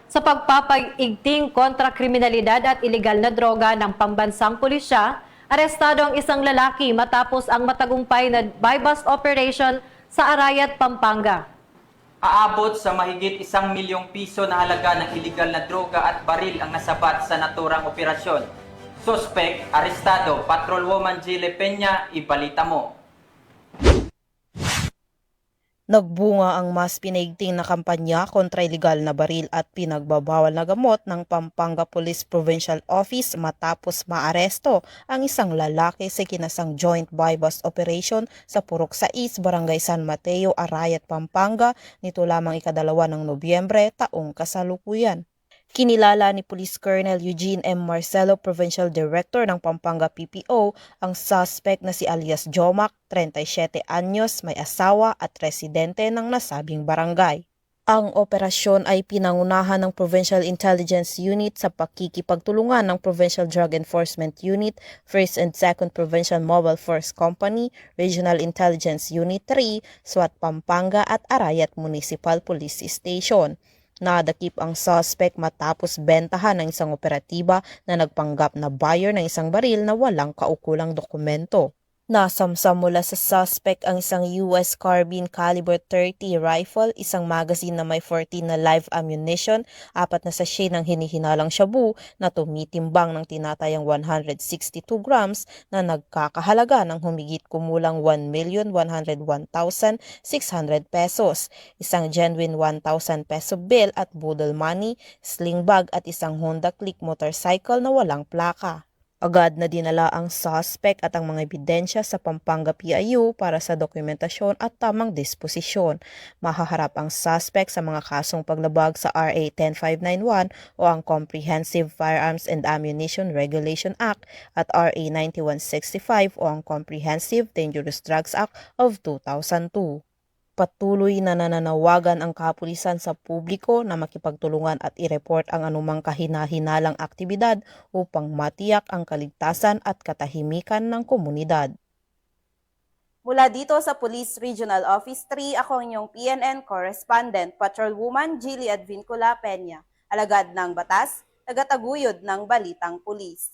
Sa pagpapaigting kontra kriminalidad at ilegal na droga ng pambansang pulisya, arestado ang isang lalaki matapos ang matagumpay na buy-bust operation sa Arayat, Pampanga. Aabot sa mahigit 1 milyong piso na halaga ng ilegal na droga at baril ang nasabat sa naturang operasyon. Suspect, arestado, Patrolwoman Jile Peña, ibalita mo. Nagbunga ang mas pinaigting na kampanya kontra ilegal na baril at pinagbabawal na gamot ng Pampanga Police Provincial Office matapos maaresto ang isang lalaki sa kinasang joint buy-bust operation sa Purok 6, Barangay San Mateo, Arayat, Pampanga nito lamang ika-2 ng Nobyembre taong kasalukuyan. Kinilala ni Police Colonel Eugene M. Marcelo, Provincial Director ng Pampanga PPO, ang suspect na si alias Jomac, 37 anyos, may asawa at residente ng nasabing barangay. Ang operasyon ay pinangunahan ng Provincial Intelligence Unit sa pakikipagtulungan ng Provincial Drug Enforcement Unit, 1st and 2nd Provincial Mobile Force Company, Regional Intelligence Unit 3, SWAT Pampanga at Arayat Municipal Police Station. Nadakip ang suspect matapos bentahan ng isang operatiba na nagpanggap na buyer ng isang baril na walang kaukulang dokumento. Nasamsam mula sa suspect ang isang US carbine caliber .30 rifle, isang magazine na may 14 na live ammunition, 4 na sachet ng hinihinalang shabu na tumitimbang ng tinatayang 162 grams na nagkakahalaga ng humigit kumulang 1,101,600 pesos, isang genuine 1,000 peso bill at budol money, sling bag at isang Honda Click motorcycle na walang plaka. Agad na dinala ang suspect at ang mga ebidensya sa Pampanga PIU para sa dokumentasyon at tamang disposisyon. Mahaharap ang suspect sa mga kasong paglabag sa RA 10591 o ang Comprehensive Firearms and Ammunition Regulation Act at RA 9165 o ang Comprehensive Dangerous Drugs Act of 2002. Patuloy na nananawagan ang kapulisan sa publiko na makipagtulungan at i-report ang anumang kahina-hinalang aktibidad upang matiyak ang kaligtasan at katahimikan ng komunidad. Mula dito sa Police Regional Office 3, ako ang inyong PNN Correspondent, Patrolwoman Jilly Advincula Peña, alagad ng batas, tagataguyod ng Balitang Pulis.